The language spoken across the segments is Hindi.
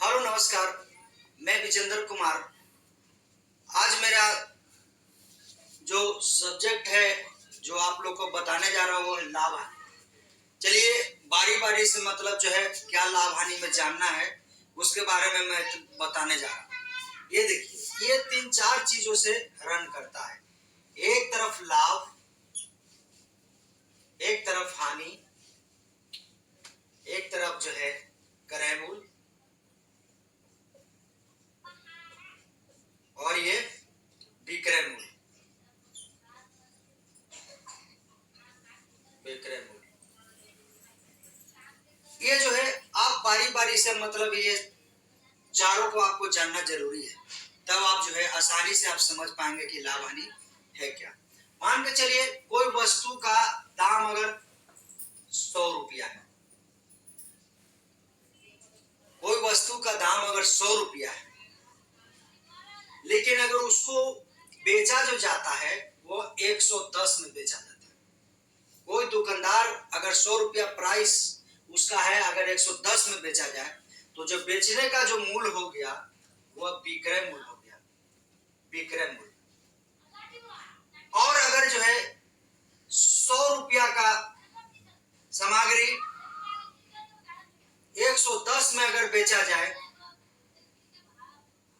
हेलो नमस्कार। मैं विजेंद्र कुमार। आज मेरा जो सब्जेक्ट है जो आप लोग को बताने जा रहा हूँ वो है लाभ हानि। चलिए बारी बारी से मतलब जो है क्या लाभ हानि में जानना है उसके बारे में मैं बताने जा रहा हूँ। ये देखिए, ये तीन चार चीजों से रन करता है। एक तरफ लाभ, एक तरफ हानि, एक तरफ जो है क्रय मूल्य और ये विक्रय मूल्य। ये जो है आप बारी बारी से मतलब ये चारों को आपको जानना जरूरी है, तब आप जो है आसानी से आप समझ पाएंगे कि लाभ हानि है क्या। मान के चलिए कोई वस्तु का दाम अगर 100 रुपया है, कोई वस्तु का दाम अगर 100 रुपया है, लेकिन अगर उसको बेचा जो जाता है वो 110 में बेचा जाता है। कोई दुकानदार अगर 100 रुपया प्राइस उसका है, अगर 110 में बेचा जाए तो जो बेचने का जो मूल्य हो गया वह विक्रय मूल्य हो गया, विक्रय मूल्य। और अगर जो है 100 रुपया का सामग्री 110 में अगर बेचा जाए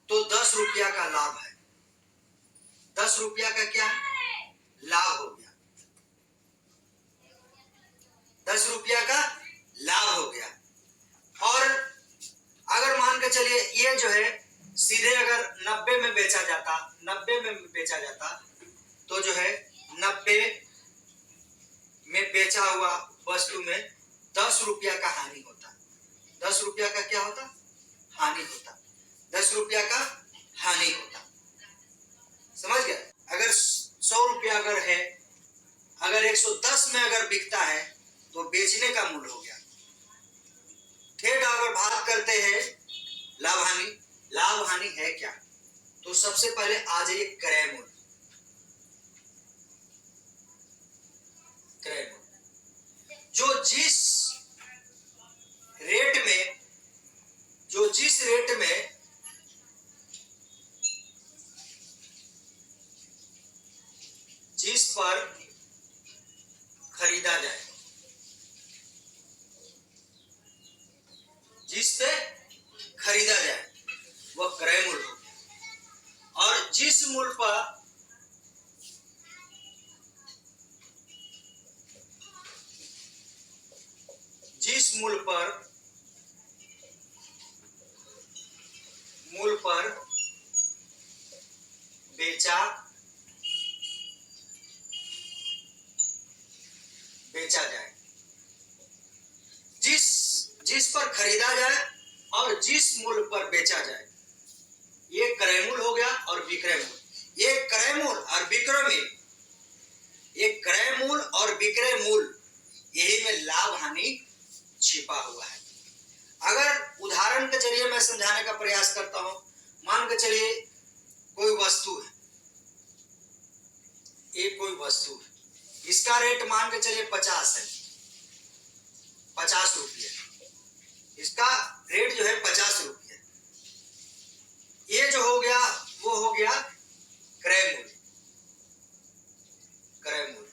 तो 10 रुपया का लाभ है। 10 रुपया का क्या लाभ हो गया, 10 रुपया का लाभ हो गया। और अगर मान के चलिए ये जो है सीधे अगर 90 में बेचा जाता, 90 में बेचा जाता तो जो है 90 में बेचा हुआ वस्तु में 10 रुपया का हानि होता। 10 रुपया का क्या होता, हानि होता। 10 रुपया का हानि होता। समझ गया। अगर 100 रुपया अगर है, अगर 110 में अगर बिकता है तो बेचने का मूल्य हो गया। ठेठ अगर बात करते हैं लाभ हानि, लाभ हानि है क्या, तो सबसे पहले आ जाइए क्रय मूल्य। क्रय मूल्य जो जिस रेट में जिस पर खरीदा जाए, जिस पे खरीदा जाए वह क्रय मूल्य हो गया। और जिस मूल्य पर बेचा जाए, जिस पर खरीदा जाए और जिस मूल्य पर बेचा जाए, ये क्रय मूल्य हो गया। और विक्रय मूल्य, ये क्रय मूल्य और विक्रय मूल्य, ये क्रय मूल्य और विक्रय मूल्य, यही में लाभ हानि छिपा हुआ है। अगर उदाहरण के जरिए मैं समझाने का प्रयास करता हूं, मान के चलिए कोई वस्तु है, एक कोई वस्तु है, इसका रेट मान के चलिए 50 है, 50 रुपये। इसका रेट जो है 50 रुपये। ये जो हो गया वो हो गया क्रय मूल्य, क्रय मूल्य।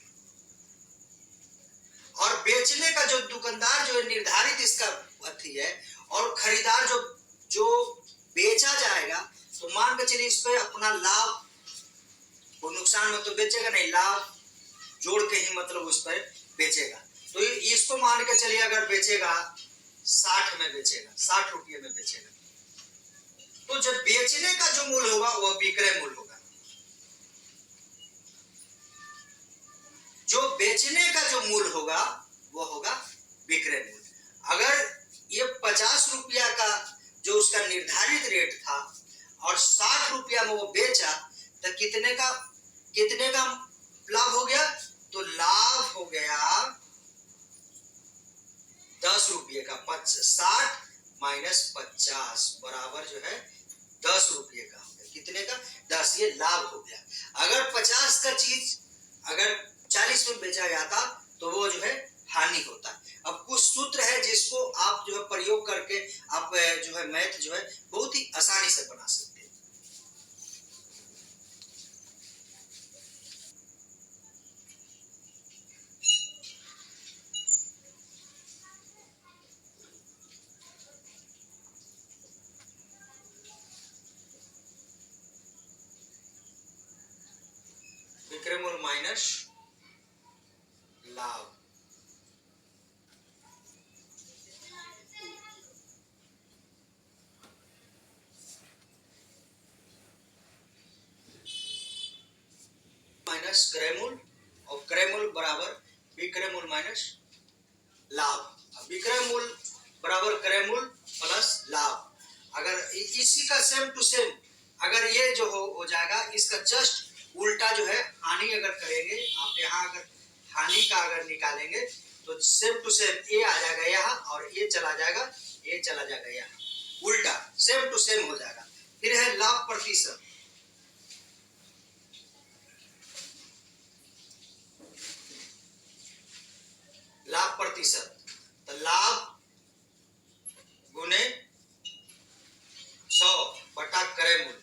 और बेचने का जो दुकानदार जो निर्धारित इसका अथी है, और खरीदार जो बेचा जाएगा, तो मान के चलिए इस पे अपना लाभ, वो नुकसान में तो बेचेगा नहीं, लाभ जोड़ के ही मतलब उस पर बेचेगा। तो इसको मान के चलिए अगर बेचेगा 60 में बेचेगा, 60 रुपये में बेचेगा, तो जब बेचने का जो मूल्य होगा वह विक्रय मूल्य होगा। जो बेचने का जो मूल्य होगा वो होगा विक्रय मूल्य। अगर ये 50 रुपया का जो उसका निर्धारित रेट था और 60 रुपया में वो बेचा, तो कितने का लाभ हो गया, तो लाभ हो गया 10 रुपये का। 60 माइनस 50 बराबर जो है 10 रुपये का हो गया। कितने का, 10। ये लाभ हो गया। अगर 50 का चीज अगर 40 में बेचा जाता तो वो जो है हानि होता। अब कुछ सूत्र है जिसको आप जो है प्रयोग करके आप जो है मैथ जो है बहुत ही आसानी से बना सकते हैं। विक्रयमूल्य माइनस लाभ, माइनस क्रयमूल्य और क्रयमूल्य बराबर विक्रयमूल्य माइनस लाभ। विक्रयमूल्य बराबर क्रयमूल्य प्लस लाभ। अगर इसी का सेम टू सेम अगर ये जो हो जाएगा, इसका जस्ट उल्टा जो है हानि अगर करेंगे आप, यहाँ अगर हानि का अगर निकालेंगे तो सेम टू सेम ये आ जाएगा यहाँ, और ये चला जाएगा, ये चला जाएगा यहाँ, उल्टा सेम टू सेम हो जाएगा। फिर है लाभ प्रतिशत, लाभ प्रतिशत तो लाभ गुने 100 बटा क्रयमूल्य।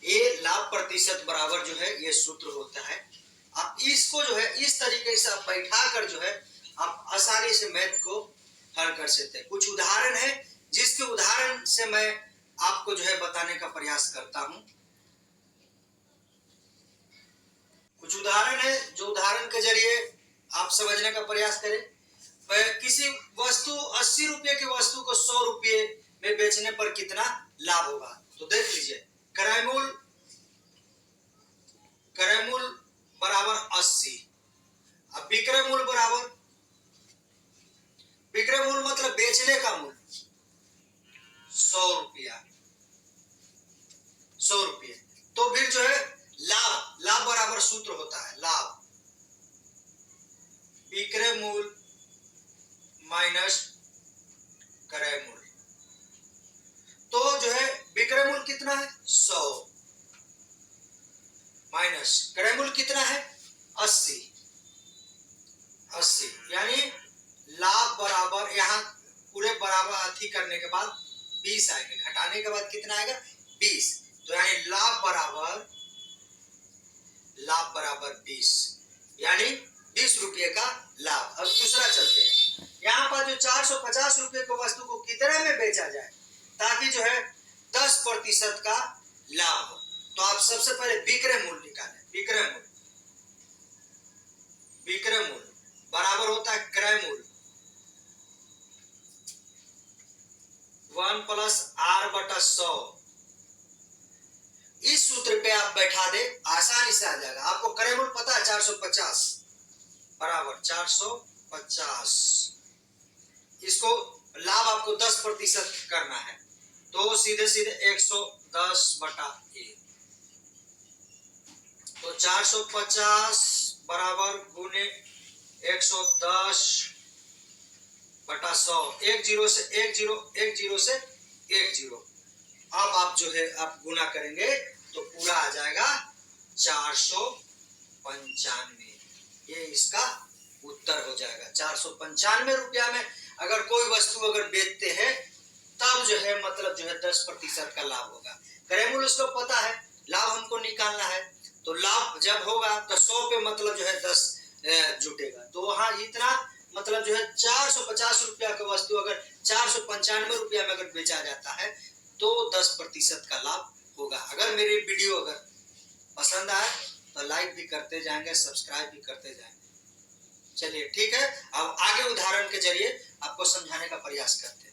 ये लाभ प्रतिशत बराबर जो है ये सूत्र होता है। आप इसको जो है इस तरीके से आप बैठा कर जो है आप आसानी से मैथ को हल कर सकते हैं। कुछ उदाहरण है जिसके उदाहरण से मैं आपको जो है बताने का प्रयास करता हूं। कुछ उदाहरण है जो उदाहरण के जरिए आप समझने का प्रयास करें। किसी वस्तु 80 रुपये की वस्तु को 100 रुपये में बेचने पर कितना लाभ होगा, तो देख लीजिए क्रयमूल्य बराबर 80, अब विक्रय मूल्य बराबर, विक्रय मूल्य मतलब बेचने का मूल्य 100 रुपया, 100 रुपये। तो फिर जो है लाभ, लाभ बराबर सूत्र होता है लाभ विक्रय मूल्य माइनस क्रय मूल्य। तो जो है विक्रय मूल्य कितना है 100 माइनस क्रय मूल्य कितना है 80, 80 यानी लाभ बराबर, यहाँ पूरे बराबर अथी करने के बाद 20 आएंगे, घटाने के बाद कितना आएगा 20, तो यानी लाभ बराबर 20, यानी 20 रुपये का लाभ। अब दूसरा चलते हैं, यहाँ पर जो 450 रुपये की वस्तु को कितने में बेचा जाए ताकि जो है 10% का लाभ हो। तो आप सबसे पहले विक्रय मूल्य निकालें। विक्रय मूल्य बराबर होता है क्रय मूल्य 1 + R/100। इस सूत्र पे आप बैठा दे, आसानी से आ जाएगा। आपको क्रय मूल्य पता है 450 बराबर 450, इसको लाभ आपको 10% करना है, तो सीधे 110/1, तो 450 बराबर गुने 110/100, 1 0 से 1 0, 1 0 से 1 0। अब आप जो है आप गुना करेंगे तो पूरा आ जाएगा 495। ये इसका उत्तर हो जाएगा। 495 रुपया में अगर कोई वस्तु अगर बेचते हैं तब जो है मतलब जो है 10% का लाभ होगा। क्रय मूल्य उसको पता है, लाभ हमको निकालना है, तो लाभ जब होगा तो 100 पे मतलब जो है 10 जुटेगा, तो वहां इतना मतलब जो है 450 रुपया की वस्तु अगर 495 रुपया में अगर बेचा जाता है तो 10% का लाभ होगा। अगर मेरी वीडियो अगर पसंद आए तो लाइक भी करते जाएंगे, सब्सक्राइब भी करते जाएंगे। चलिए ठीक है, अब आगे उदाहरण के जरिए आपको समझाने का प्रयास करते हैं।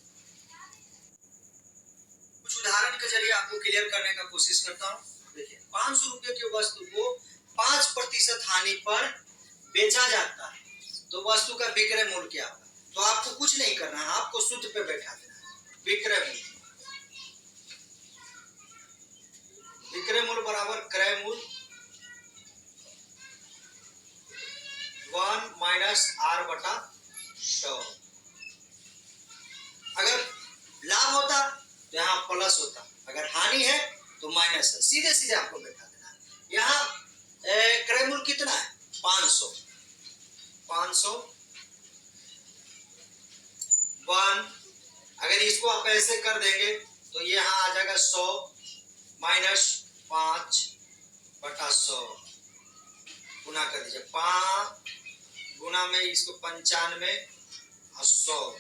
कुछ उदाहरण के जरिए आपको क्लियर करने का कोशिश करता हूँ। देखिए 500 रुपये की वस्तु को 5% हानि पर बेचा जाता है तो वस्तु का विक्रय मूल्य क्या होगा। तो आपको कुछ नहीं करना है, आपको सूत्र पे बैठा देना है। विक्रय मूल्य बराबर क्रय मूल्य 1 - R/100। अगर लाभ होता तो यहाँ प्लस होता, अगर हानि है तो माइनस है, सीधे सीधे आपको बैठा देना है। यहाँ क्रय मूल्य कितना है 500, 500 1। अगर इसको आप ऐसे कर देंगे तो ये यहाँ आ जाएगा 100 माइनस 5/100 गुना कर दीजिए, 5 गुना में इसको 95 और 100,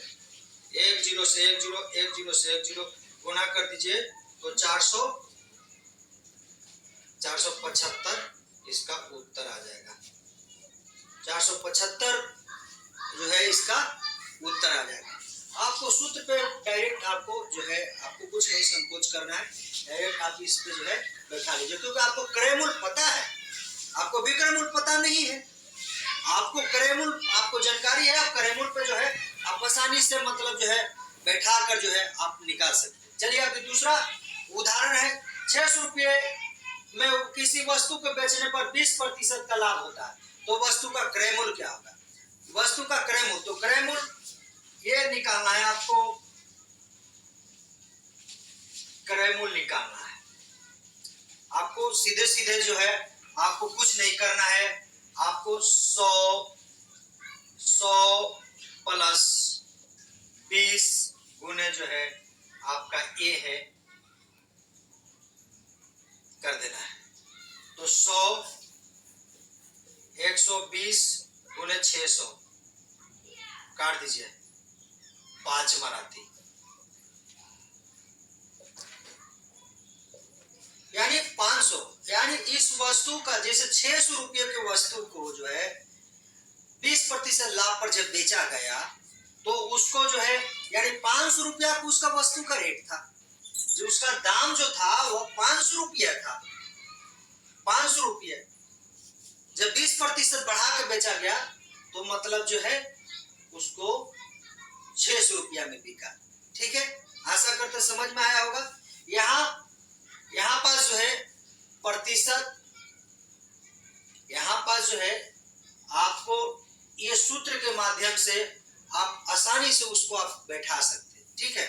1 0 से 1 0, 1 0 से 1 0 गुना कर दीजिए तो 475 इसका उत्तर आ जाएगा। 475 जो है इसका उत्तर आ जाएगा। आपको सूत्र पे डायरेक्ट आपको जो है आपको कुछ नहीं संकोच करना है, डायरेक्ट आप इस पे जो है बैठा लीजिए, क्योंकि आपको क्रय मूल्य पता है, आपको विक्रय मूल्य पता नहीं है। आपको क्रय मूल्य आपको जानकारी है, आप क्रय मूल्य पे जो है आप आसानी से मतलब जो है बैठा कर जो है आप निकाल सकते हैं। चलिए अभी दूसरा उदाहरण है, 600 रुपये में किसी वस्तु को बेचने पर 20% का लाभ होता है, तो वस्तु का क्रय मूल्य क्या होगा? वस्तु का क्रय मूल्य, तो क्रय मूल्य ये निकालना है आपको, क्रय मूल्य निकालना है आपको। सीधे सीधे जो है आपको कुछ नहीं करना है, आपको 100 प्लस 20 गुने जो है आपका ए है कर देना है, तो 120 गुने 600 काट दीजिए 5 मराठी, यानी 500, यानी इस वस्तु का जैसे 600 रुपये की वस्तु को जो है 20% लाभ पर जब बेचा गया तो उसको जो है यानी 500 रुपया उसका वस्तु का रेट था, जो उसका दाम जो था वो 500 रुपया था। 500 रुपये जब 20% बढ़ा के बेचा गया तो मतलब जो है उसको 600 रुपया में बिका। ठीक है, आशा करते समझ में आया होगा। यहाँ पास जो है प्रतिशत, यहाँ पास जो है आपको ये सूत्र के माध्यम से आप आसानी से उसको आप बैठा सकते हैं। ठीक है,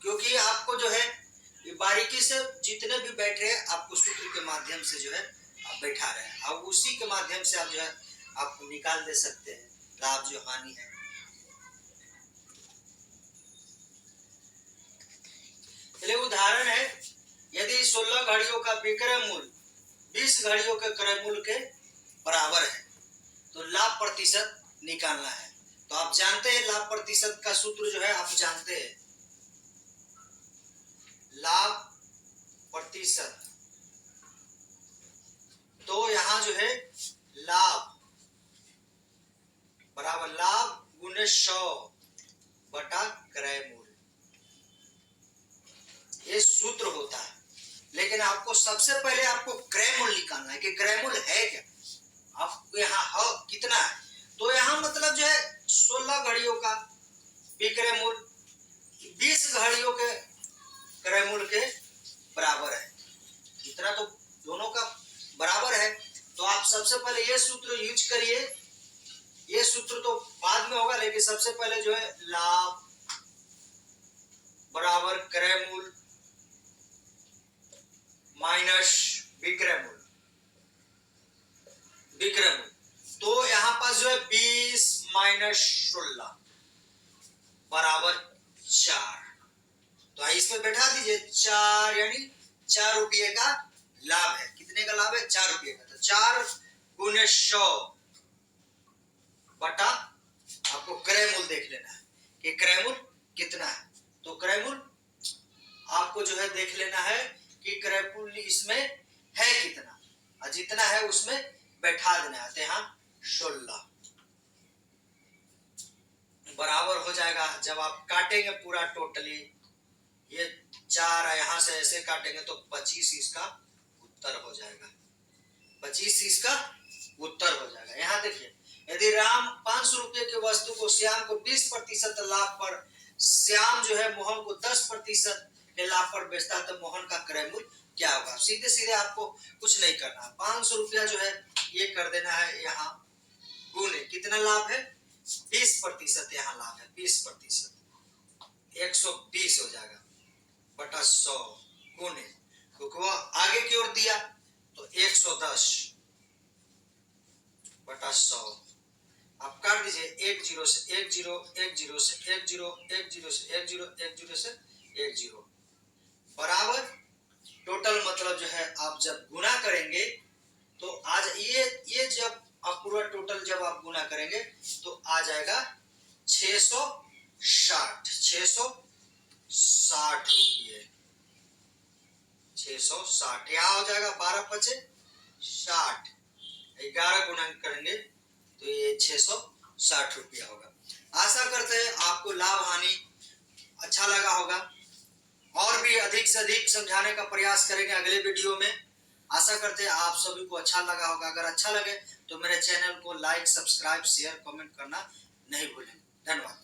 क्योंकि आपको जो है ये बारीकी से जितने भी बैठ रहे हैं आपको सूत्र के माध्यम से जो है आप बैठा रहे हैं, अब उसी के माध्यम से आप जो है आप निकाल दे सकते हैं लाभ जो हानि है। चलिए उदाहरण है, यदि 16 घड़ियों का विक्रय मूल्य 20 घड़ियों के क्रय मूल्य के बराबर है तो लाभ प्रतिशत निकालना है। तो आप जानते हैं लाभ प्रतिशत का सूत्र जो है आप जानते हैं, लाभ प्रतिशत, तो यहां जो है लाभ बराबर लाभ गुने 100 बटा क्रय मूल्य, ये सूत्र होता है। लेकिन आपको सबसे पहले आपको क्रय मूल्य निकालना है कि क्रय मूल्य है क्या, आपको यहाँ कितना है। तो यहाँ मतलब जो है 16 घड़ियों का विक्रय मूल्य 20 घड़ियों के क्रय मूल्य के बराबर है, इतना तो दोनों का बराबर है। तो आप सबसे पहले ये सूत्र यूज करिए, ये सूत्र तो बाद में होगा, लेकिन सबसे पहले जो है लाभ बराबर क्रय मूल्य माइनस विक्रय मूल्य, विक्रय मूल्य। तो यहाँ पास जो है 20 माइनस 16 बराबर 4, तो इसमें बैठा दीजिए 4, यानी 4 रुपये का लाभ है। कितने का लाभ है? 4 रुपये का। तो 4 गुने 100 बटा आपको क्रय मूल्य देख लेना है कि क्रय मूल्य कितना है। तो क्रय मूल्य आपको जो है देख लेना है कि क्रय मूल्य इसमें है कितना, और जितना है उसमें बैठा देना है। तो यहाँ 16 बराबर हो जाएगा, जब आप काटेंगे पूरा टोटली ये 4 यहाँ से ऐसे काटेंगे तो 25 इसका उत्तर हो जाएगा, 25 इसका उत्तर हो जाएगा। यहाँ देखिए, यदि राम 500 रुपये की वस्तु को श्याम को 20% लाभ पर, श्याम जो है मोहन को 10% के लाभ पर बेचता है, तो मोहन का क्रय मूल्य क्या होगा? सीधे सीधे आपको कुछ नहीं करना, 500 रुपया जो है ये कर देना है यहाँ गुने, कितना लाभ है? 20% यहाँ लाभ है, 20% 120 हो जाएगा बटा 100 गुने, क्योंकि वो आगे की ओर दिया तो 110 बटा 100। आप काट दीजिए, एक जीरो से एक जीरो, एक जीरो से एक जीरो, एक जीरो से एक जीरो, एक जीरो से एक जीरो, बराबर टोटल मतलब जो है आप जब गुना करेंगे तो आज ये जब आप पूरा टोटल जब आप गुना करेंगे तो आ जाएगा 660 रुपये। 660 यहाँ हो जाएगा 12 पचे 60, 11 गुना करेंगे तो ये 660 रुपया होगा। आशा करते हैं आपको लाभ हानि अच्छा लगा होगा, और भी अधिक से अधिक समझाने का प्रयास करेंगे अगले वीडियो में। आशा करते हैं आप सभी को अच्छा लगा होगा। अगर अच्छा लगे तो मेरे चैनल को लाइक, सब्सक्राइब, शेयर, कमेंट करना नहीं भूलें। धन्यवाद।